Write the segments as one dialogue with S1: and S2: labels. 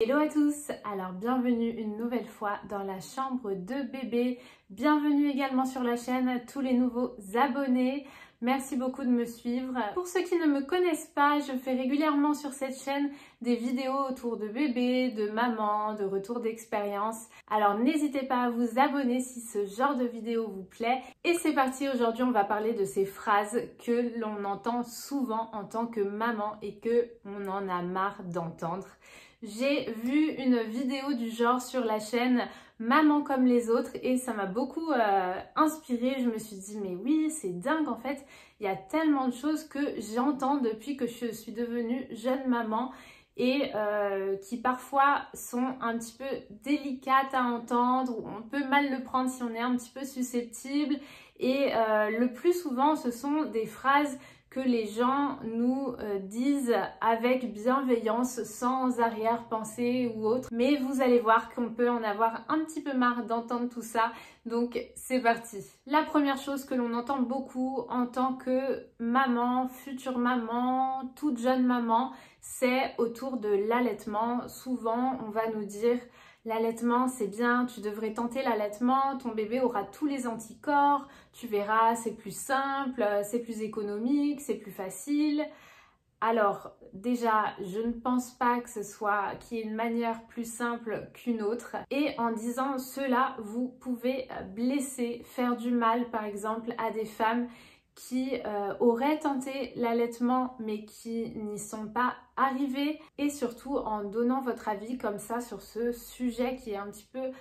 S1: Hello à tous, alors bienvenue une nouvelle fois dans la chambre de bébé, bienvenue également sur la chaîne à tous les nouveaux abonnés, merci beaucoup de me suivre. Pour ceux qui ne me connaissent pas, je fais régulièrement sur cette chaîne des vidéos autour de bébé, de maman, de retour d'expérience, alors n'hésitez pas à vous abonner si ce genre de vidéo vous plaît. Et c'est parti, aujourd'hui on va parler de ces phrases que l'on entend souvent en tant que maman et que on en a marre d'entendre. J'ai vu une vidéo du genre sur la chaîne Maman comme les autres et ça m'a beaucoup inspirée. Je me suis dit mais oui, c'est dingue en fait, il y a tellement de choses que j'entends depuis que je suis devenue jeune maman et qui parfois sont un petit peu délicates à entendre ou on peut mal le prendre si on est un petit peu susceptible et le plus souvent ce sont des phrases que les gens nous disent avec bienveillance, sans arrière-pensée ou autre. Mais vous allez voir qu'on peut en avoir un petit peu marre d'entendre tout ça. Donc c'est parti. La première chose que l'on entend beaucoup en tant que maman, future maman, toute jeune maman, c'est autour de l'allaitement. Souvent, on va nous dire l'allaitement, c'est bien, tu devrais tenter l'allaitement, ton bébé aura tous les anticorps, tu verras, c'est plus simple, c'est plus économique, c'est plus facile. Alors, déjà, je ne pense pas que qu'il y ait une manière plus simple qu'une autre. Et en disant cela, vous pouvez blesser, faire du mal, par exemple, à des femmes qui auraient tenté l'allaitement mais qui n'y sont pas arrivées et surtout en donnant votre avis comme ça sur ce sujet qui est un petit peu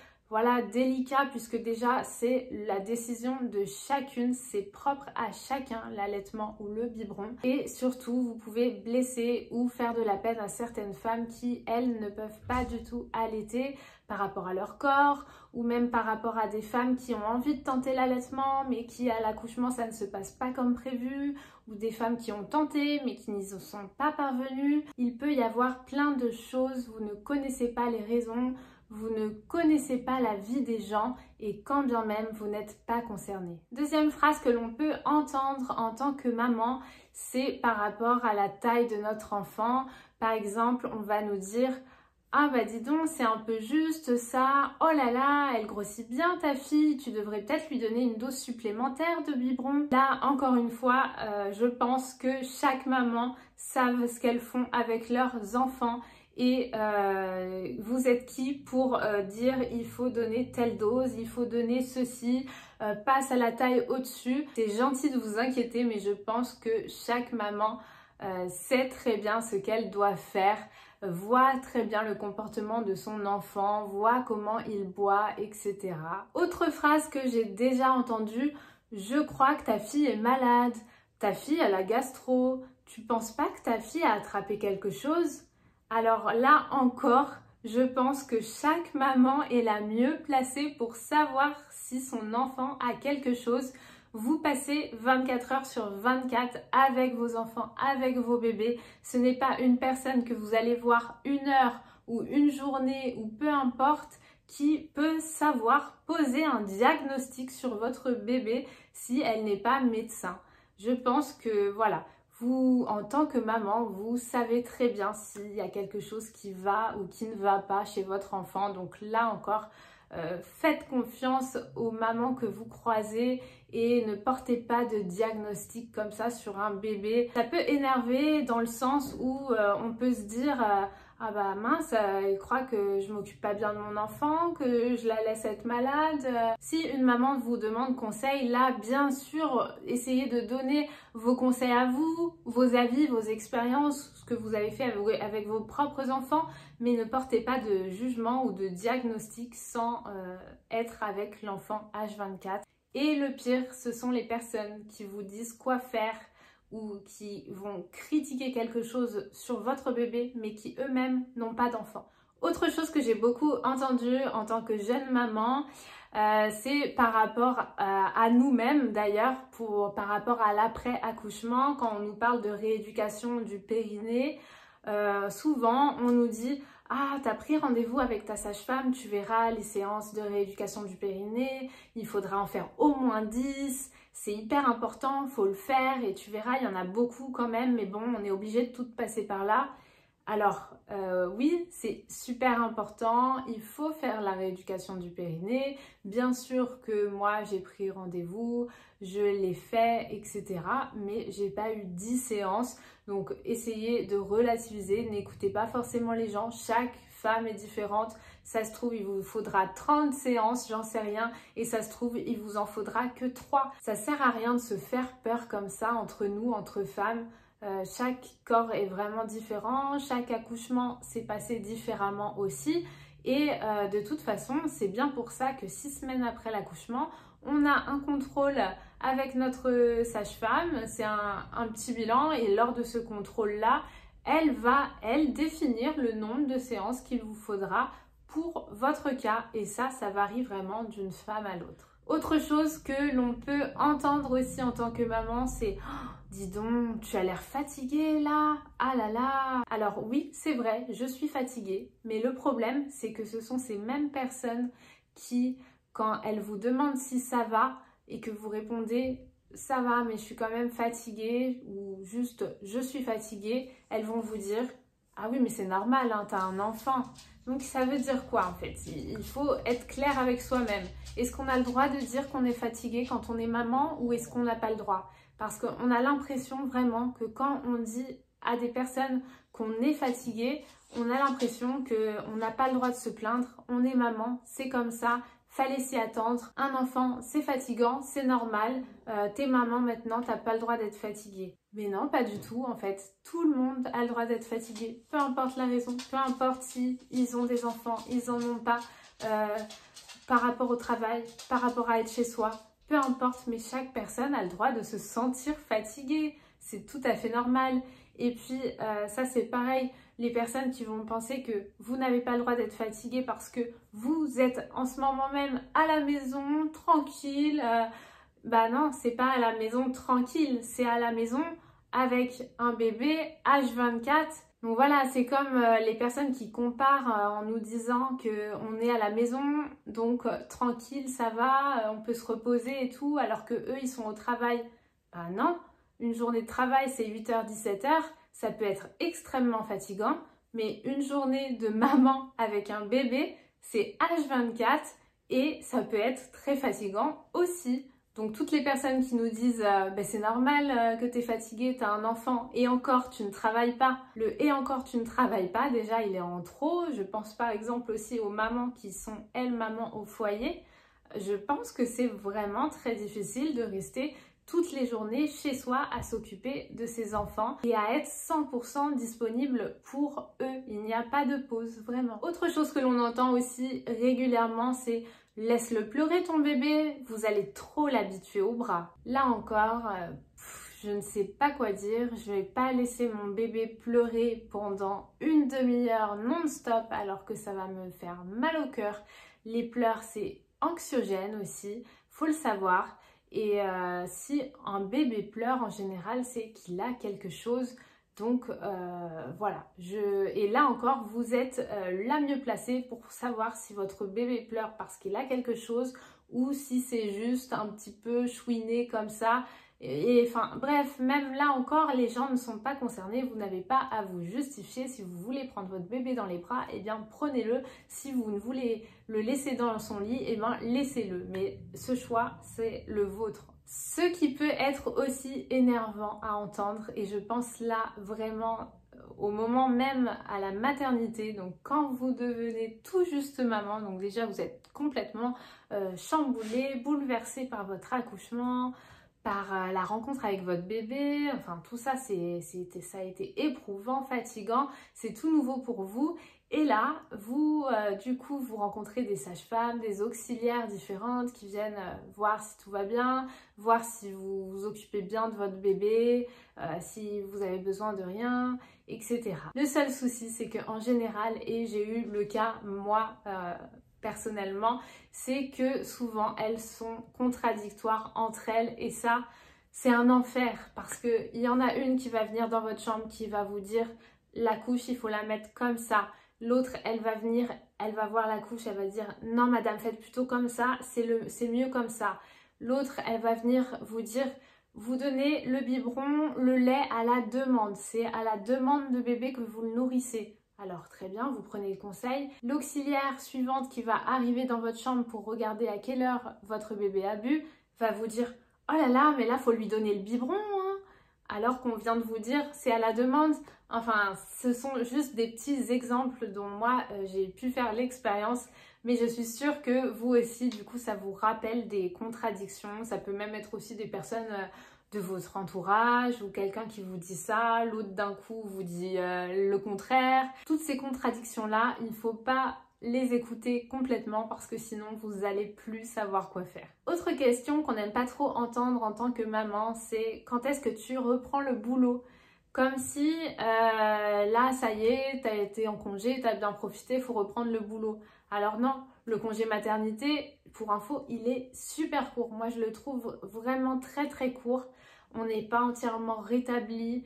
S1: délicat puisque déjà c'est la décision de chacune, c'est propre à chacun l'allaitement ou le biberon et surtout vous pouvez blesser ou faire de la peine à certaines femmes qui elles ne peuvent pas du tout allaiter par rapport à leur corps ou même par rapport à des femmes qui ont envie de tenter l'allaitement mais qui à l'accouchement ça ne se passe pas comme prévu ou des femmes qui ont tenté mais qui n'y sont pas parvenues. Il peut y avoir plein de choses, vous ne connaissez pas les raisons, vous ne connaissez pas la vie des gens et quand bien même vous n'êtes pas concerné. Deuxième phrase que l'on peut entendre en tant que maman, c'est par rapport à la taille de notre enfant. Par exemple, on va nous dire « Ah bah dis donc, c'est un peu juste ça, oh là là, elle grossit bien ta fille, tu devrais peut-être lui donner une dose supplémentaire de biberon. » Là, encore une fois, je pense que chaque maman savent ce qu'elles font avec leurs enfants. Et vous êtes qui pour dire il faut donner telle dose, il faut donner ceci, passe à la taille au-dessus. C'est gentil de vous inquiéter mais je pense que chaque maman sait très bien ce qu'elle doit faire, voit très bien le comportement de son enfant, voit comment il boit, etc. Autre phrase que j'ai déjà entendue, je crois que ta fille est malade, ta fille a la gastro, tu penses pas que ta fille a attrapé quelque chose ? Alors là encore, je pense que chaque maman est la mieux placée pour savoir si son enfant a quelque chose. Vous passez 24 heures sur 24 avec vos enfants, avec vos bébés. Ce n'est pas une personne que vous allez voir une heure ou une journée ou peu importe qui peut savoir poser un diagnostic sur votre bébé si elle n'est pas médecin. Je pense que voilà. Vous, en tant que maman, vous savez très bien s'il y a quelque chose qui va ou qui ne va pas chez votre enfant. Donc là encore, faites confiance aux mamans que vous croisez et ne portez pas de diagnostic comme ça sur un bébé. Ça peut énerver dans le sens où on peut se dire ah bah mince, il croit que je m'occupe pas bien de mon enfant, que je la laisse être malade. Si une maman vous demande conseil, là bien sûr, essayez de donner vos conseils à vous, vos avis, vos expériences, ce que vous avez fait avec vos propres enfants, mais ne portez pas de jugement ou de diagnostic sans être avec l'enfant H24. Et le pire, ce sont les personnes qui vous disent quoi faire ou qui vont critiquer quelque chose sur votre bébé mais qui eux-mêmes n'ont pas d'enfant. Autre chose que j'ai beaucoup entendu en tant que jeune maman, c'est par rapport à nous-mêmes d'ailleurs, par rapport à l'après-accouchement, quand on nous parle de rééducation du périnée, souvent on nous dit « Ah, t'as pris rendez-vous avec ta sage-femme, tu verras les séances de rééducation du périnée, il faudra en faire au moins 10, c'est hyper important, faut le faire et tu verras, il y en a beaucoup quand même, mais bon, on est obligé de tout passer par là. » Alors, oui, c'est super important, il faut faire la rééducation du périnée. Bien sûr que moi, j'ai pris rendez-vous, je l'ai fait, etc. Mais j'ai pas eu 10 séances, donc essayez de relativiser, n'écoutez pas forcément les gens, chaque femme est différente. Ça se trouve, il vous faudra 30 séances, j'en sais rien, et ça se trouve, il vous en faudra que 3. Ça sert à rien de se faire peur comme ça entre nous, entre femmes. Chaque corps est vraiment différent, chaque accouchement s'est passé différemment aussi et de toute façon c'est bien pour ça que 6 semaines après l'accouchement on a un contrôle avec notre sage-femme, c'est un petit bilan et lors de ce contrôle là elle va définir le nombre de séances qu'il vous faudra pour votre cas et ça varie vraiment d'une femme à l'autre. Autre chose que l'on peut entendre aussi en tant que maman, c'est oh, dis donc, tu as l'air fatiguée là, ah là là. Alors oui, c'est vrai, je suis fatiguée, mais le problème, c'est que ce sont ces mêmes personnes qui, quand elles vous demandent si ça va et que vous répondez ça va, mais je suis quand même fatiguée ou juste je suis fatiguée, elles vont vous dire ah oui, mais c'est normal, hein, t'as un enfant. Donc ça veut dire quoi en fait? Il faut être clair avec soi-même. Est-ce qu'on a le droit de dire qu'on est fatigué quand on est maman ou est-ce qu'on n'a pas le droit? Parce qu'on a l'impression vraiment que quand on dit à des personnes qu'on est fatigué, on a l'impression qu'on n'a pas le droit de se plaindre. On est maman, c'est comme ça, fallait s'y attendre. Un enfant, c'est fatigant, c'est normal. T'es maman maintenant, t'as pas le droit d'être fatiguée. Mais non, pas du tout en fait. Tout le monde a le droit d'être fatigué, peu importe la raison, peu importe si ils ont des enfants, ils en ont pas, par rapport au travail, par rapport à être chez soi, peu importe, mais chaque personne a le droit de se sentir fatiguée. C'est tout à fait normal. Et puis ça c'est pareil, les personnes qui vont penser que vous n'avez pas le droit d'être fatigué parce que vous êtes en ce moment même à la maison, tranquille. Bah non, c'est pas à la maison tranquille, c'est à la maison avec un bébé H24. Donc voilà, c'est comme les personnes qui comparent en nous disant qu'on est à la maison, donc tranquille, ça va, on peut se reposer et tout, alors que eux ils sont au travail. Bah non, une journée de travail c'est 8h-17h, ça peut être extrêmement fatigant, mais une journée de maman avec un bébé c'est H24 et ça peut être très fatigant aussi. Donc toutes les personnes qui nous disent ben, c'est normal que tu es fatiguée, tu as un enfant et encore tu ne travailles pas. Le et encore tu ne travailles pas, déjà il est en trop. Je pense par exemple aussi aux mamans qui sont elles mamans au foyer. Je pense que c'est vraiment très difficile de rester toutes les journées chez soi à s'occuper de ses enfants et à être 100% disponible pour eux. Il n'y a pas de pause, vraiment. Autre chose que l'on entend aussi régulièrement, c'est laisse-le pleurer ton bébé, vous allez trop l'habituer au bras. Là encore, je ne sais pas quoi dire, je vais pas laisser mon bébé pleurer pendant une demi-heure non-stop alors que ça va me faire mal au cœur. Les pleurs, c'est anxiogène aussi, faut le savoir. Et si un bébé pleure en général, c'est qu'il a quelque chose. Donc voilà, et là encore, vous êtes la mieux placée pour savoir si votre bébé pleure parce qu'il a quelque chose ou si c'est juste un petit peu chouiné comme ça. Et enfin bref, même là encore, les gens ne sont pas concernés, vous n'avez pas à vous justifier. Si vous voulez prendre votre bébé dans les bras, eh bien prenez-le. Si vous ne voulez le laisser dans son lit, eh bien laissez-le. Mais ce choix, c'est le vôtre. Ce qui peut être aussi énervant à entendre, et je pense là vraiment au moment même à la maternité, donc quand vous devenez tout juste maman, donc déjà vous êtes complètement chamboulé, bouleversé par votre accouchement, par la rencontre avec votre bébé, enfin tout ça, ça a été éprouvant, fatigant, c'est tout nouveau pour vous. Et là, vous, du coup, vous rencontrez des sages-femmes, des auxiliaires différentes qui viennent voir si tout va bien, voir si vous vous occupez bien de votre bébé, si vous avez besoin de rien, etc. Le seul souci, c'est qu'en général, et j'ai eu le cas, moi, personnellement, c'est que souvent, elles sont contradictoires entre elles et ça, c'est un enfer parce qu'il y en a une qui va venir dans votre chambre qui va vous dire la couche, il faut la mettre comme ça. L'autre, elle va venir, elle va voir la couche, elle va dire « Non, madame, faites plutôt comme ça, c'est mieux comme ça. » L'autre, elle va venir vous dire « vous donnez le biberon, le lait à la demande. C'est à la demande de bébé que vous le nourrissez. Alors très bien, vous prenez le conseil. L'auxiliaire suivante qui va arriver dans votre chambre pour regarder à quelle heure votre bébé a bu va vous dire « Oh là là, mais là, faut lui donner le biberon hein !» Alors qu'on vient de vous dire « C'est à la demande ». Enfin, ce sont juste des petits exemples dont moi, j'ai pu faire l'expérience. Mais je suis sûre que vous aussi, du coup, ça vous rappelle des contradictions. Ça peut même être aussi des personnes de votre entourage ou quelqu'un qui vous dit ça, l'autre d'un coup vous dit le contraire. Toutes ces contradictions-là, il ne faut pas les écouter complètement parce que sinon vous allez plus savoir quoi faire. Autre question qu'on n'aime pas trop entendre en tant que maman, c'est quand est-ce que tu reprends le boulot? Comme si là, ça y est, tu as été en congé, tu as bien profité, il faut reprendre le boulot. Alors non, le congé maternité, pour info, il est super court. Moi, je le trouve vraiment très très court. On n'est pas entièrement rétabli.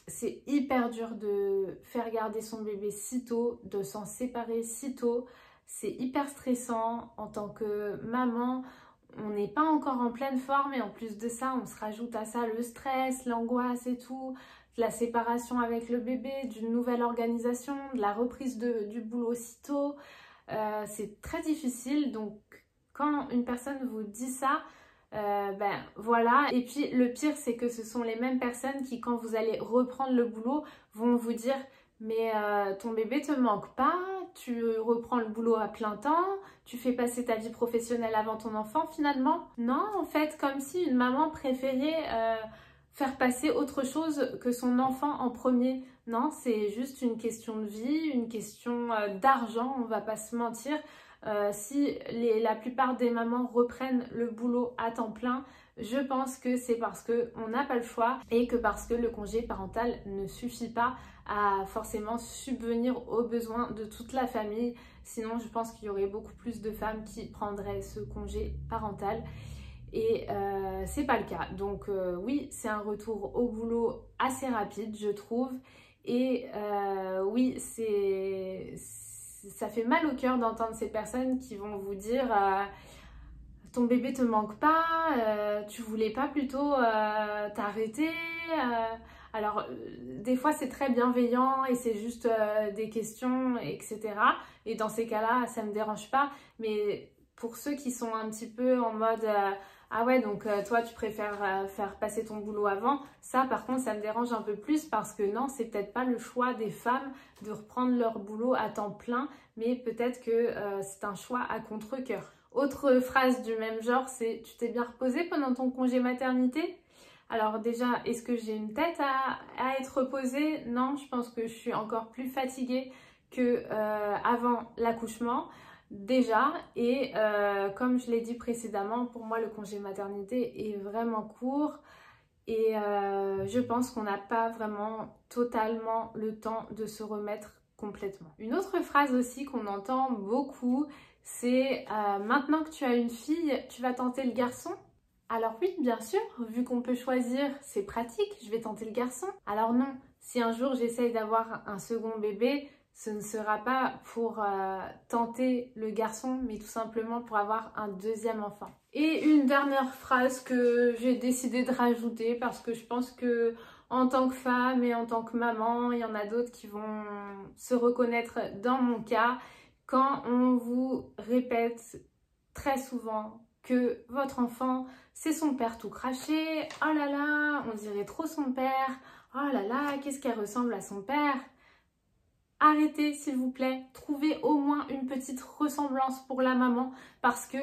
S1: C'est hyper dur de faire garder son bébé si tôt, de s'en séparer si tôt. C'est hyper stressant en tant que maman. On n'est pas encore en pleine forme et en plus de ça, on se rajoute à ça le stress, l'angoisse et tout, de la séparation avec le bébé, d'une nouvelle organisation, de la reprise du boulot si tôt. C'est très difficile, donc quand une personne vous dit ça, ben voilà. Et puis le pire, c'est que ce sont les mêmes personnes qui, quand vous allez reprendre le boulot, vont vous dire « Mais ton bébé te manque pas, tu reprends le boulot à plein temps, tu fais passer ta vie professionnelle avant ton enfant finalement ?» Non, en fait, comme si une maman préférait faire passer autre chose que son enfant en premier. Non, c'est juste une question de vie, une question d'argent, on va pas se mentir. Si la plupart des mamans reprennent le boulot à temps plein, je pense que c'est parce qu'on n'a pas le choix et que parce que le congé parental ne suffit pas à forcément subvenir aux besoins de toute la famille. Sinon, je pense qu'il y aurait beaucoup plus de femmes qui prendraient ce congé parental. Et c'est pas le cas. Donc oui, c'est un retour au boulot assez rapide, je trouve. Et oui, ça fait mal au cœur d'entendre ces personnes qui vont vous dire ton bébé te manque pas, tu voulais pas plutôt t'arrêter alors des fois c'est très bienveillant et c'est juste des questions etc. Et dans ces cas-là ça me dérange pas, mais pour ceux qui sont un petit peu en mode ah ouais, donc toi tu préfères faire passer ton boulot avant, ça par contre ça me dérange un peu plus parce que non, c'est peut-être pas le choix des femmes de reprendre leur boulot à temps plein, mais peut-être que c'est un choix à contre-cœur. Autre phrase du même genre, c'est « Tu t'es bien reposé pendant ton congé maternité ?» Alors déjà, est-ce que j'ai une tête à être reposée? Non, je pense que je suis encore plus fatiguée qu'avant l'accouchement. Déjà, et comme je l'ai dit précédemment, pour moi le congé maternité est vraiment court et je pense qu'on n'a pas vraiment totalement le temps de se remettre complètement. Une autre phrase aussi qu'on entend beaucoup, c'est maintenant que tu as une fille, tu vas tenter le garçon? Alors oui, bien sûr, vu qu'on peut choisir, c'est pratique, je vais tenter le garçon. Alors non, si un jour j'essaye d'avoir un second bébé, ce ne sera pas pour tenter le garçon, mais tout simplement pour avoir un deuxième enfant. Et une dernière phrase que j'ai décidé de rajouter parce que je pense que en tant que femme et en tant que maman, il y en a d'autres qui vont se reconnaître dans mon cas. Quand on vous répète très souvent que votre enfant, c'est son père tout craché, oh là là, on dirait trop son père, oh là là, qu'est-ce qu'elle ressemble à son père. Arrêtez s'il vous plaît, trouvez au moins une petite ressemblance pour la maman parce que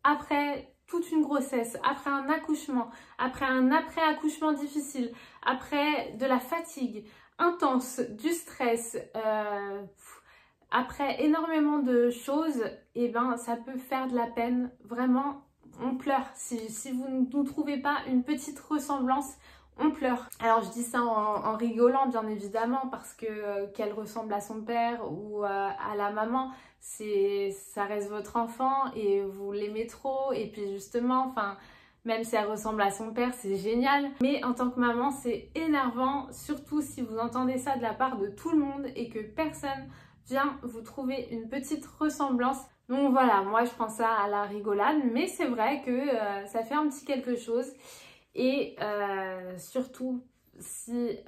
S1: après toute une grossesse, après un accouchement, après un après-accouchement difficile, après de la fatigue intense, du stress, après énormément de choses, et ben ça peut faire de la peine, vraiment on pleure. Si vous ne nous trouvez pas une petite ressemblance, on pleure. Alors je dis ça en rigolant bien évidemment parce que qu'elle ressemble à son père ou à la maman, ça reste votre enfant et vous l'aimez trop et puis justement, enfin même si elle ressemble à son père, c'est génial. Mais en tant que maman, c'est énervant, surtout si vous entendez ça de la part de tout le monde et que personne vient vous trouver une petite ressemblance. Donc voilà, moi je prends ça à la rigolade, mais c'est vrai que ça fait un petit quelque chose. Et surtout, si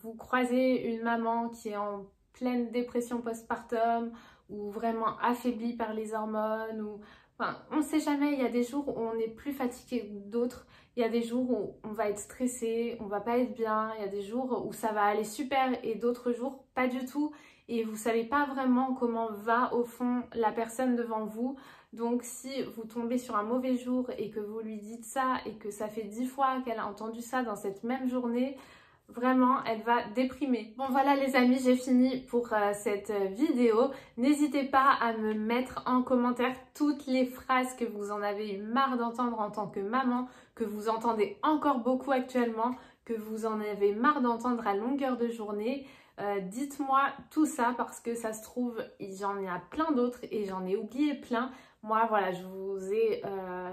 S1: vous croisez une maman qui est en pleine dépression postpartum ou vraiment affaiblie par les hormones, ou enfin, on ne sait jamais, il y a des jours où on est plus fatigué que d'autres, il y a des jours où on va être stressé, on va pas être bien, il y a des jours où ça va aller super et d'autres jours pas du tout et vous savez pas vraiment comment va au fond la personne devant vous. Donc si vous tombez sur un mauvais jour et que vous lui dites ça et que ça fait 10 fois qu'elle a entendu ça dans cette même journée, vraiment elle va déprimer. Bon voilà les amis, j'ai fini pour cette vidéo. N'hésitez pas à me mettre en commentaire toutes les phrases que vous en avez eu marre d'entendre en tant que maman, que vous entendez encore beaucoup actuellement, que vous en avez marre d'entendre à longueur de journée. Dites-moi tout ça parce que ça se trouve, j'en ai plein d'autres et j'en ai oublié plein. Moi, voilà, je vous ai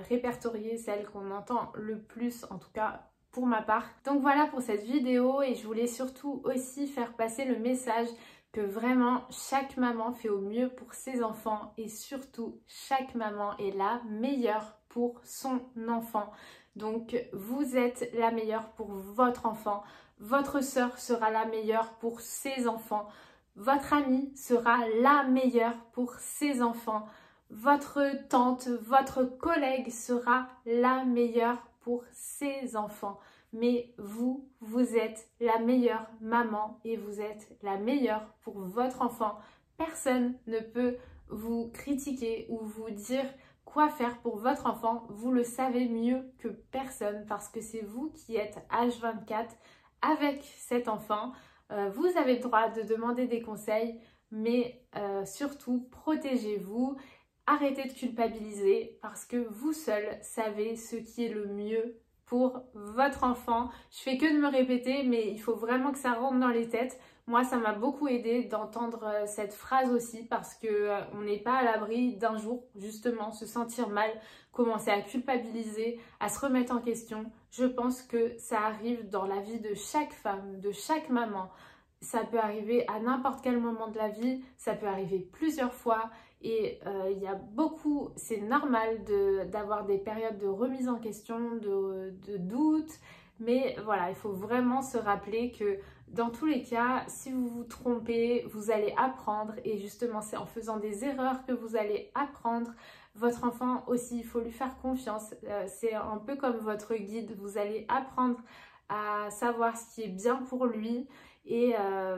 S1: répertorié celles qu'on entend le plus, en tout cas pour ma part. Donc voilà pour cette vidéo et je voulais surtout aussi faire passer le message que vraiment chaque maman fait au mieux pour ses enfants et surtout chaque maman est la meilleure pour son enfant. Donc vous êtes la meilleure pour votre enfant. Votre sœur sera la meilleure pour ses enfants. Votre amie sera la meilleure pour ses enfants. Votre tante, votre collègue sera la meilleure pour ses enfants. Mais vous, vous êtes la meilleure maman et vous êtes la meilleure pour votre enfant. Personne ne peut vous critiquer ou vous dire quoi faire pour votre enfant. Vous le savez mieux que personne parce que c'est vous qui êtes H24 avec cet enfant. Vous avez le droit de demander des conseils, mais surtout protégez-vous. Arrêtez de culpabiliser parce que vous seul savez ce qui est le mieux pour votre enfant. Je fais que de me répéter, mais il faut vraiment que ça rentre dans les têtes. Moi, ça m'a beaucoup aidé d'entendre cette phrase aussi parce que on n'est pas à l'abri d'un jour, justement, se sentir mal, commencer à culpabiliser, à se remettre en question. Je pense que ça arrive dans la vie de chaque femme, de chaque maman. Ça peut arriver à n'importe quel moment de la vie, ça peut arriver plusieurs fois et il y a beaucoup, c'est normal d'avoir des périodes de remise en question, de doute, mais voilà, il faut vraiment se rappeler que dans tous les cas, si vous vous trompez, vous allez apprendre et justement c'est en faisant des erreurs que vous allez apprendre. Votre enfant aussi, il faut lui faire confiance, c'est un peu comme votre guide, vous allez apprendre à savoir ce qui est bien pour lui. Et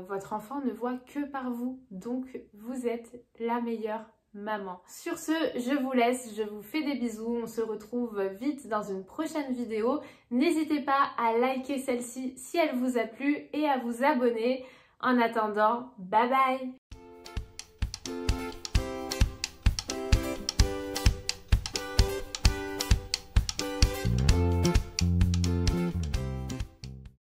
S1: votre enfant ne voit que par vous, donc vous êtes la meilleure maman. Sur ce, je vous laisse, je vous fais des bisous, on se retrouve vite dans une prochaine vidéo. N'hésitez pas à liker celle-ci si elle vous a plu et à vous abonner. En attendant, bye bye!